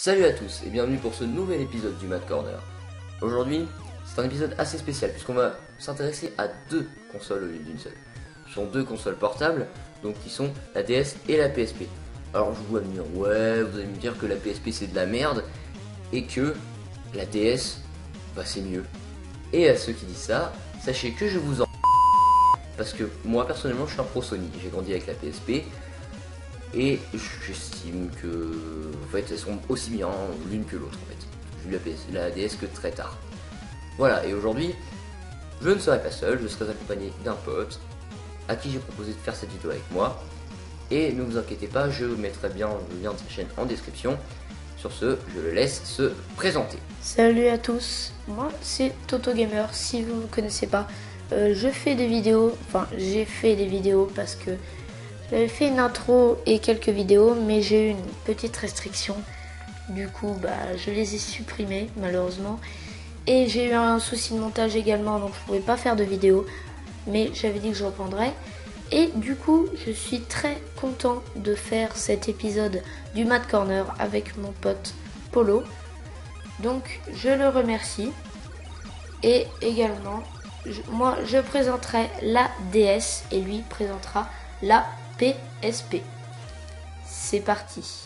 Salut à tous et bienvenue pour ce nouvel épisode du Mad Corner. Aujourd'hui, c'est un épisode assez spécial puisqu'on va s'intéresser à deux consoles au lieu d'une seule. Ce sont deux consoles portables, donc qui sont la DS et la PSP. Alors je vous vois me dire, ouais, vous allez me dire que la PSP c'est de la merde et que la DS, bah c'est mieux. Et à ceux qui disent ça, sachez que je vous en... Parce que moi personnellement je suis un pro Sony, j'ai grandi avec la PSP. Et j'estime que en fait elles sont aussi bien l'une que l'autre en fait. J'ai eu la DS que très tard. Voilà, et aujourd'hui, je ne serai pas seul, je serai accompagné d'un pote à qui j'ai proposé de faire cette vidéo avec moi. Et ne vous inquiétez pas, je mettrai bien le lien de sa chaîne en description. Sur ce, je le laisse se présenter. Salut à tous, moi c'est Toto Gamer, si vous ne me connaissez pas, je fais des vidéos, j'ai fait des vidéos parce que j'avais fait une intro et quelques vidéos, mais j'ai eu une petite restriction. Du coup, je les ai supprimées, malheureusement. Et j'ai eu un souci de montage également, donc je ne pouvais pas faire de vidéo. Mais j'avais dit que je reprendrais. Et du coup, je suis très content de faire cet épisode du Mad Corner avec mon pote Polo. Donc, je le remercie. Et également, moi, je présenterai la DS et lui présentera la PSP. C'est parti.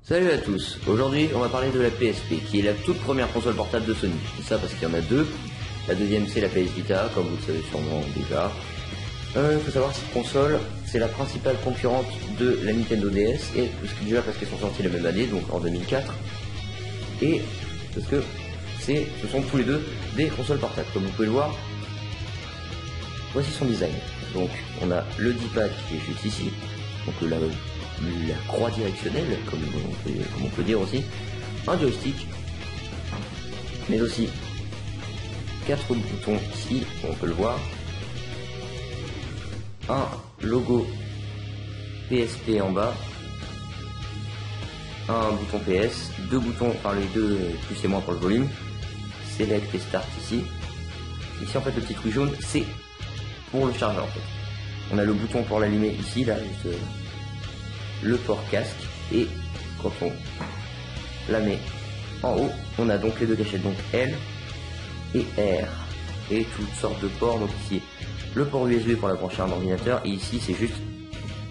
Salut à tous, aujourd'hui on va parler de la PSP qui est la toute première console portable de Sony. Je dis ça parce qu'il y en a deux. La deuxième c'est la PS Vita, comme vous le savez sûrement déjà. Il faut savoir que cette console c'est la principale concurrente de la Nintendo DS, et déjà parce qu'elles sont sorties la même année, donc en 2004, et parce que ce sont tous les deux des consoles portables. Comme vous pouvez le voir, voici son design. Donc on a le D-pad qui est juste ici, donc la croix directionnelle, comme on peut dire aussi, un joystick, mais aussi 4 boutons ici, on peut le voir, un logo PSP en bas, un bouton PS, deux boutons, les deux plus et moins pour le volume, Select et Start ici. Ici en fait le petit truc jaune c'est pour le chargeur en fait. On a le bouton pour l'allumer ici, là juste le port casque, et quand on la met en haut, on a donc les deux gâchettes, donc L et R, et toutes sortes de ports. Donc ici le port USB pour la brancher à un ordinateur, et ici c'est juste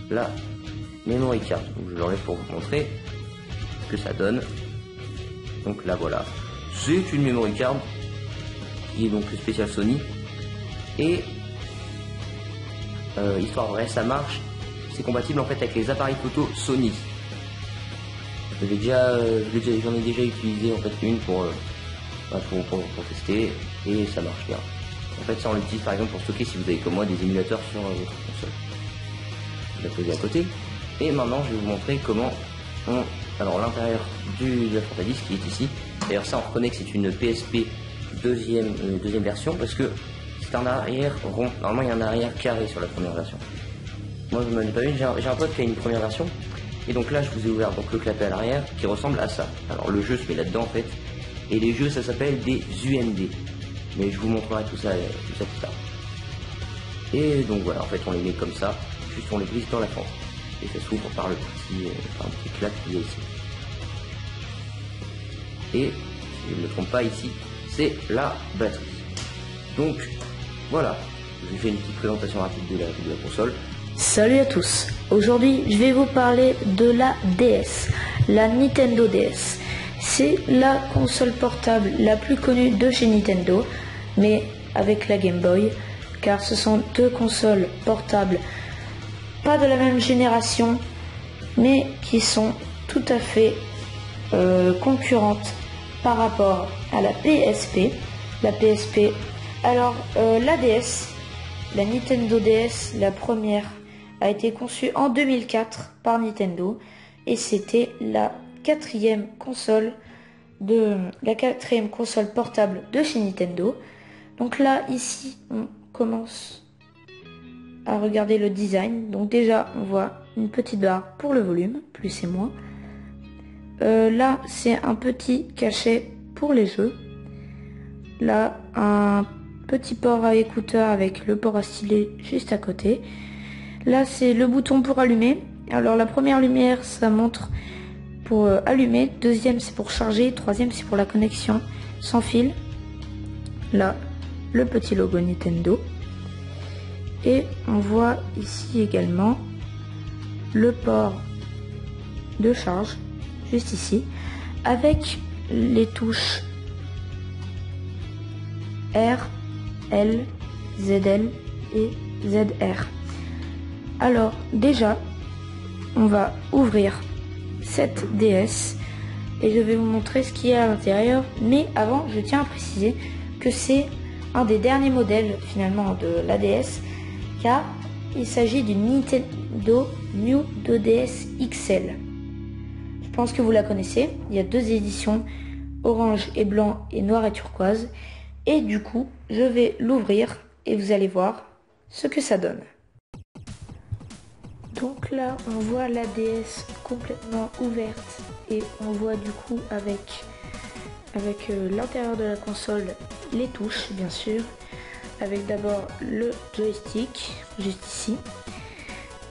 la memory card. Donc je l'enlève pour vous montrer ce que ça donne. Donc là voilà, c'est une memory card qui est donc spéciale Sony, et histoire vraie, ça marche. C'est compatible en fait avec les appareils photo Sony. J'en ai déjà utilisé en fait une pour tester, et ça marche bien. En fait ça on l'utilise par exemple pour stocker, si vous avez comme moi des émulateurs sur votre console. Je vais la poser à côté. Et maintenant je vais vous montrer comment alors l'intérieur de la porte à disque qui est ici. D'ailleurs ça on reconnaît que c'est une PSP deuxième version, parce que c'est un arrière rond. Normalement il y a un arrière carré sur la première version. Moi je ne l'ai pas vu, j'ai un pote qui a une première version, et donc là je vous ai ouvert donc le clapet à l'arrière qui ressemble à ça. Alors le jeu se met là-dedans en fait, et les jeux ça s'appelle des UMD, mais je vous montrerai tout ça plus tard. Et donc voilà, en fait on les met comme ça, juste on les glisse dans la fente, et ça s'ouvre par un petit clap qu'il y a ici. Et si je ne me trompe pas ici, c'est la batterie. Donc voilà, je vous fais une petite présentation rapide de la console. Salut à tous, aujourd'hui je vais vous parler de la DS, la Nintendo DS. C'est la console portable la plus connue de chez Nintendo, mais avec la Game Boy, car ce sont deux consoles portables pas de la même génération, mais qui sont tout à fait concurrente par rapport à la PSP. La PSP, alors la DS, la Nintendo DS, la première, a été conçue en 2004 par Nintendo et c'était la quatrième console portable de chez Nintendo. Donc là, ici, on commence à regarder le design. Donc déjà, on voit une petite barre pour le volume, plus et moins. Là, c'est un petit cachet pour les jeux. Là, un petit port à écouteur avec le port à stylet juste à côté. Là, c'est le bouton pour allumer. Alors, la première lumière, ça montre pour allumer. Deuxième, c'est pour charger. Troisième, c'est pour la connexion sans fil. Là, le petit logo Nintendo. Et on voit ici également le port de charge, juste ici, avec les touches R, L, ZL et ZR. Alors déjà, on va ouvrir cette DS et je vais vous montrer ce qu'il y a à l'intérieur. Mais avant, je tiens à préciser que c'est un des derniers modèles finalement de la DS, car il s'agit d'une Nintendo New 2DS XL. Je pense que vous la connaissez. Il y a deux éditions, orange et blanc et noir et turquoise. Et du coup, je vais l'ouvrir et vous allez voir ce que ça donne. Donc là, on voit la DS complètement ouverte et on voit du coup avec l'intérieur de la console les touches, bien sûr, avec d'abord le joystick juste ici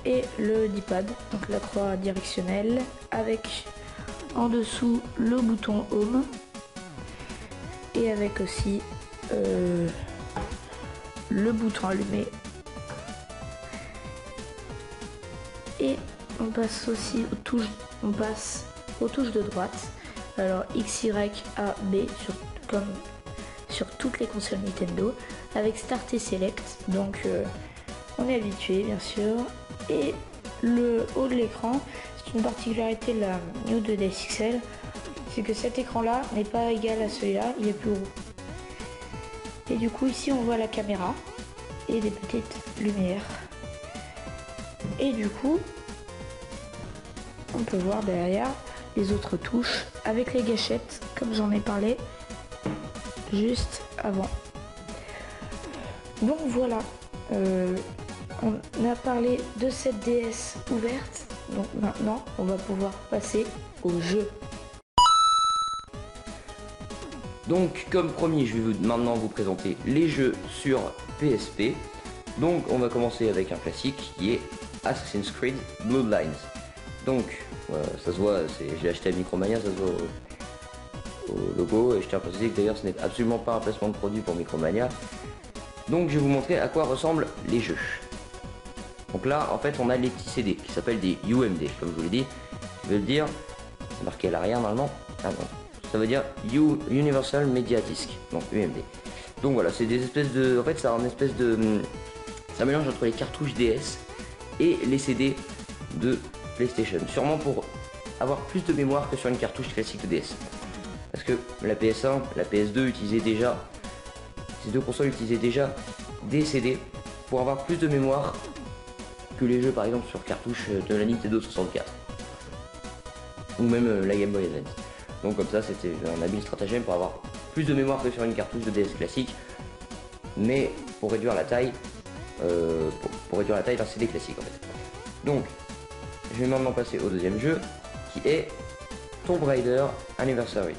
et le D-pad, donc la croix directionnelle, avec en dessous le bouton home et avec aussi le bouton allumé. Et on passe aussi aux touches, de droite. Alors X, Y, A, B, comme sur toutes les consoles Nintendo, avec Start et Select. Donc on est habitué bien sûr. Et le haut de l'écran, c'est une particularité de la New 2DS XL, c'est que cet écran là n'est pas égal à celui-là, il est plus gros. Et du coup ici on voit la caméra et des petites lumières. Et du coup, on peut voir derrière les autres touches avec les gâchettes, comme j'en ai parlé juste avant. Donc voilà, on a parlé de cette DS ouverte. Donc maintenant, on va pouvoir passer au jeu. Donc comme promis, je vais maintenant vous présenter les jeux sur PSP. Donc on va commencer avec un classique qui est Assassin's Creed Bloodlines. Donc ça se voit, j'ai acheté à Micromania, ça se voit au logo, et je tiens à préciser que d'ailleurs ce n'est absolument pas un placement de produit pour Micromania. Donc je vais vous montrer à quoi ressemblent les jeux. Donc là en fait on a les petits CD qui s'appellent des UMD, comme je vous l'ai dit. Je vais le dire, c'est marqué à l'arrière normalement. Ah non, ça veut dire Universal Media Disc, donc UMD. Donc voilà, c'est des espèces de... En fait c'est un espèce de... C'est un mélange entre les cartouches DS et les CD de PlayStation. Sûrement pour avoir plus de mémoire que sur une cartouche classique de DS. Parce que la PS1, la PS2 utilisaient déjà... Ces deux consoles utilisaient déjà des CD pour avoir plus de mémoire que les jeux par exemple sur cartouche de la Nintendo 64. Ou même la Game Boy Advance. Donc comme ça c'était un habile stratagème pour avoir plus de mémoire que sur une cartouche de DS classique. Mais pour réduire la taille, pour réduire la taille d'un CD classique en fait. Donc je vais maintenant passer au deuxième jeu qui est Tomb Raider Anniversary.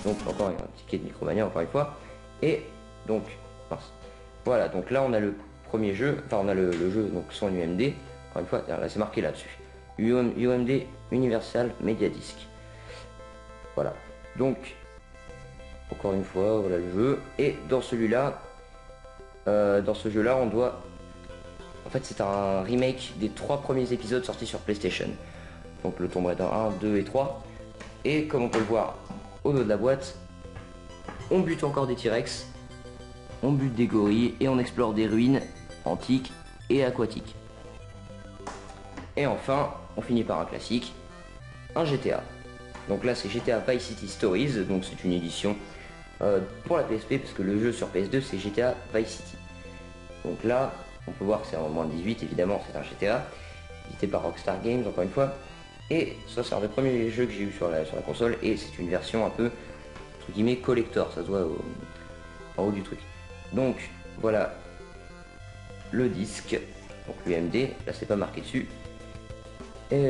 Donc encore un ticket de Micromania encore une fois. Et donc voilà, donc là on a le premier jeu, enfin on a le jeu donc son UMD, encore une fois, là c'est marqué là-dessus. UMD Universal Media Disc. Voilà. Donc encore une fois, voilà le jeu. Et dans celui-là, dans ce jeu-là, on doit... En fait c'est un remake des 3 premiers épisodes sortis sur PlayStation. Donc le Tomb Raider 1, 2 et 3. Et comme on peut le voir au dos de la boîte, on bute encore des T-Rex, on bute des gorilles et on explore des ruines antiques et aquatiques. Et enfin, on finit par un classique, un GTA. Donc là c'est GTA Vice City Stories, donc c'est une édition pour la PSP parce que le jeu sur PS2 c'est GTA Vice City. Donc là on peut voir que c'est en moins de 18 évidemment, c'est un GTA édité par Rockstar Games encore une fois. Et ça c'est un des premiers jeux que j'ai eu sur la console et c'est une version un peu entre guillemets collector, ça se voit en haut du truc. Donc voilà le disque, donc l'UMD, là c'est pas marqué dessus. Et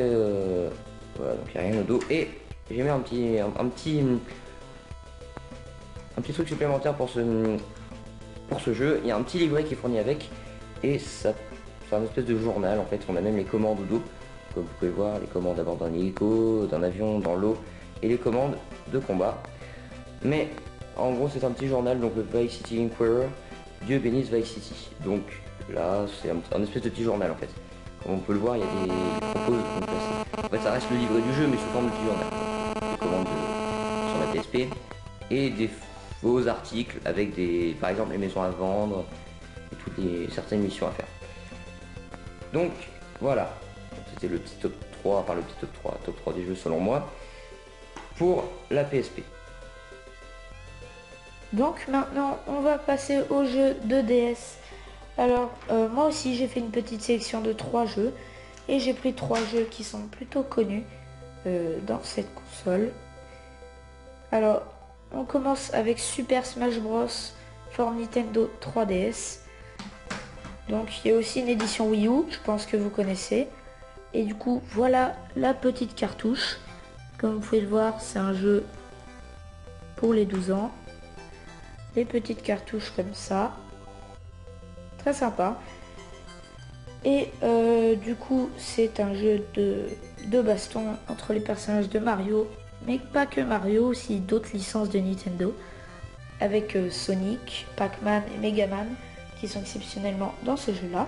voilà, donc il n'y a rien au dos. Et j'ai mis un petit truc supplémentaire pour ce jeu. Il y a un petit livret qui est fourni avec. Et ça, c'est un espèce de journal en fait. On a même les commandes au dos. Comme vous pouvez voir, les commandes à bord d'un hélico, d'un avion, dans l'eau. Et les commandes de combat. Mais en gros c'est un petit journal, donc le Vice City Inquirer. Dieu bénisse Vice City. Donc là c'est un espèce de petit journal en fait. Comme on peut le voir, il y a des propos. En fait, ça reste le livret du jeu, mais sous forme de petit journal. Des commandes sur la PSP et des faux articles avec par exemple, les maisons à vendre et certaines missions à faire. Donc voilà, c'était le petit top 3, enfin le petit top 3 des jeux selon moi pour la PSP. Donc maintenant, on va passer au jeu de DS. Alors, moi aussi, j'ai fait une petite sélection de 3 jeux. Et j'ai pris 3 jeux qui sont plutôt connus dans cette console. Alors, on commence avec Super Smash Bros. For Nintendo 3DS. Donc, il y a aussi une édition Wii U, je pense que vous connaissez. Et du coup, voilà la petite cartouche. Comme vous pouvez le voir, c'est un jeu pour les 12 ans. Les petites cartouches comme ça. Très sympa. Et du coup c'est un jeu de baston entre les personnages de Mario, mais pas que Mario, aussi d'autres licences de Nintendo, avec Sonic, Pac-Man et Megaman qui sont exceptionnellement dans ce jeu là.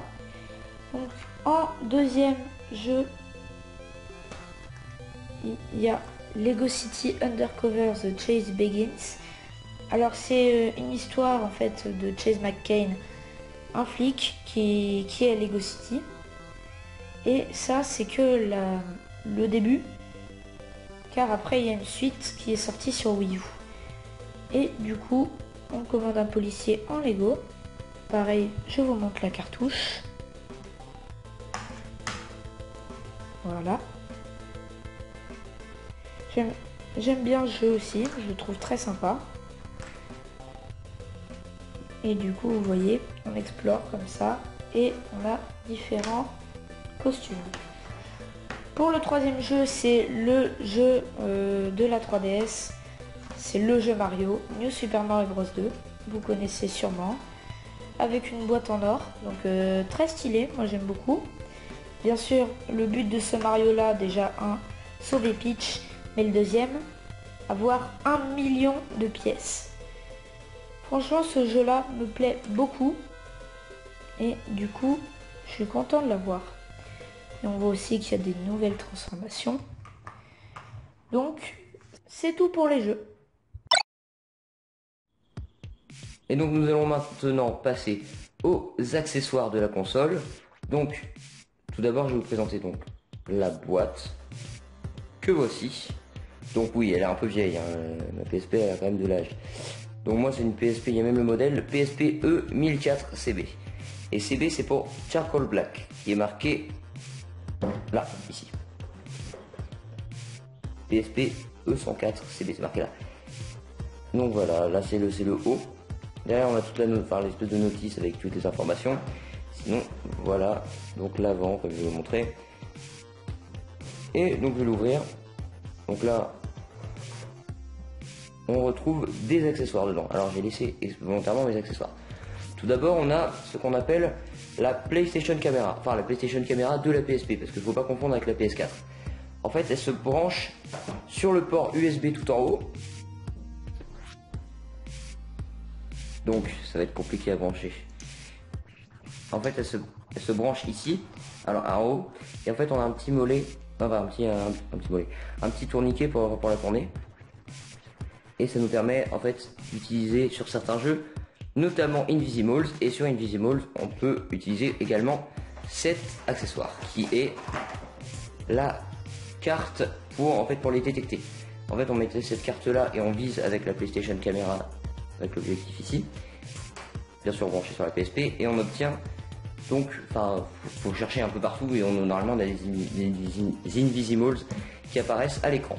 Donc en deuxième jeu, il y a Lego City Undercover The Chase Begins. Alors c'est une histoire en fait de Chase McCain, un flic qui est à Lego City. Et ça c'est que le début, car après il y a une suite qui est sortie sur Wii U. Et du coup on commande un policier en Lego. Pareil, je vous montre la cartouche. Voilà. J'aime bien le jeu aussi, je le trouve très sympa. Et du coup, vous voyez, on explore comme ça et on a différents costumes. Pour le troisième jeu, c'est le jeu de la 3DS. C'est le jeu Mario, New Super Mario Bros 2. Vous connaissez sûrement. Avec une boîte en or, donc très stylé, moi j'aime beaucoup. Bien sûr, le but de ce Mario là, déjà sauver Peach, mais le deuxième, avoir 1 million de pièces. Franchement, ce jeu-là me plaît beaucoup. Et du coup, je suis content de l'avoir. Et on voit aussi qu'il y a des nouvelles transformations. Donc, c'est tout pour les jeux. Et donc nous allons maintenant passer aux accessoires de la console. Donc, tout d'abord, je vais vous présenter donc la boîte que voici. Donc oui, elle est un peu vieille, hein. La PSP elle a quand même de l'âge. Donc moi c'est une PSP, il y a même le modèle, le PSP E1004CB. Et CB c'est pour Charcoal Black, qui est marqué là, ici. PSP E104CB, c'est marqué là. Donc voilà, là c'est le haut. Derrière on a toute l'espèce de notice avec toutes les informations. Sinon voilà, donc l'avant comme je vais vous montrer. Et donc je vais l'ouvrir. Donc là on retrouve des accessoires dedans. Alors j'ai laissé volontairement mes accessoires. Tout d'abord on a ce qu'on appelle la PlayStation Camera. Enfin la PlayStation Camera de la PSP, parce qu'il ne faut pas confondre avec la PS4. En fait elle se branche sur le port USB tout en haut. Donc ça va être compliqué à brancher. En fait elle se branche ici, alors en haut. Et en fait on a un petit mollet, enfin un petit tourniquet pour la tourner. Et ça nous permet en fait d'utiliser sur certains jeux, notamment Invisimals. Et sur Invisimals, on peut utiliser également cet accessoire qui est la carte pour les détecter. En fait, on mettait cette carte là et on vise avec la PlayStation Camera, avec l'objectif ici, bien sûr branché sur la PSP, et on obtient donc, enfin, faut chercher un peu partout et normalement on a des Invisimals qui apparaissent à l'écran.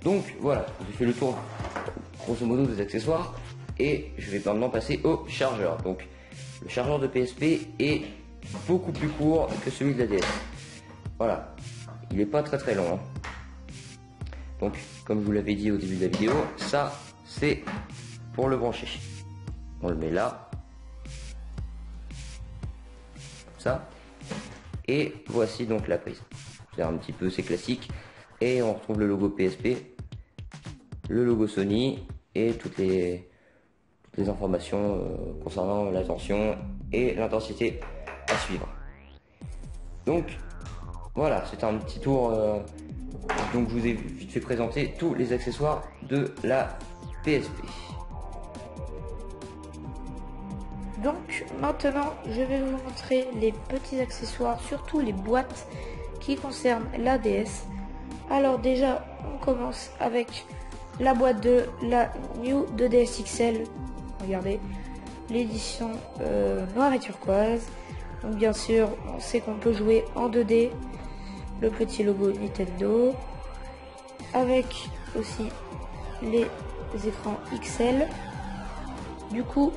Donc voilà, j'ai fait le tour grosso modo des accessoires et je vais maintenant passer au chargeur. Donc le chargeur de PSP est beaucoup plus court que celui de la DS. Voilà, il n'est pas très long. Hein. Donc comme je vous l'avais dit au début de la vidéo, ça c'est pour le brancher. On le met là. Comme ça. Et voici donc la prise. C'est un petit peu, c'est classique. Et on retrouve le logo PSP, le logo Sony et toutes les informations concernant la tension et l'intensité à suivre. Donc voilà, c'est un petit tour. Donc je vous ai vite fait présenter tous les accessoires de la PSP. Donc maintenant je vais vous montrer les petits accessoires, surtout les boîtes qui concernent la DS. Alors déjà on commence avec la boîte de la New 2DS XL. Regardez, l'édition noire et turquoise. Donc bien sûr on sait qu'on peut jouer en 2D. Le petit logo Nintendo. Avec aussi les écrans XL. Du coup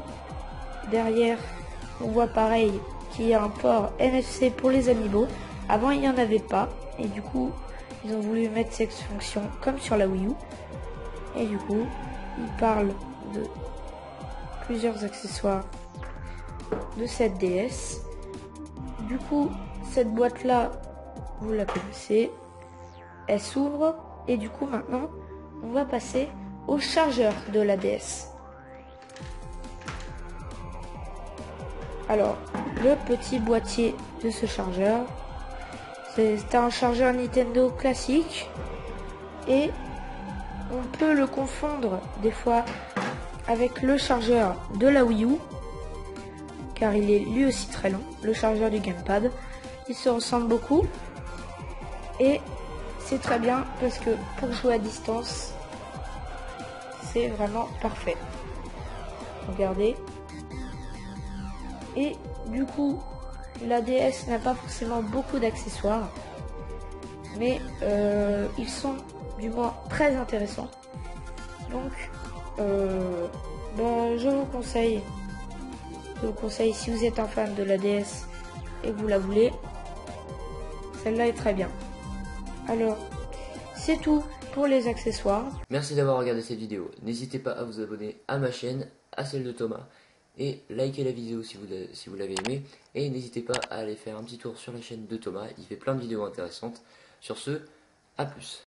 derrière on voit pareil qu'il y a un port NFC pour les amiibo. Avant il n'y en avait pas et du coup ils ont voulu mettre cette fonction comme sur la Wii U. Et du coup ils parlent de plusieurs accessoires de cette DS. Du coup cette boîte là vous la connaissez, elle s'ouvre et du coup maintenant on va passer au chargeur de la DS. Alors, le petit boîtier de ce chargeur, c'est un chargeur Nintendo classique et on peut le confondre des fois avec le chargeur de la Wii U car il est lui aussi très long, le chargeur du gamepad. Ils se ressemblent beaucoup et c'est très bien parce que pour jouer à distance, c'est vraiment parfait. Regardez. Et du coup, la DS n'a pas forcément beaucoup d'accessoires, mais ils sont du moins très intéressants. Donc, je vous conseille si vous êtes un fan de la DS et que vous la voulez, celle-là est très bien. Alors, c'est tout pour les accessoires. Merci d'avoir regardé cette vidéo. N'hésitez pas à vous abonner à ma chaîne, à celle de Thomas. Et likez la vidéo si vous l'avez aimé. Et n'hésitez pas à aller faire un petit tour sur la chaîne de Thomas. Il fait plein de vidéos intéressantes. Sur ce, à plus.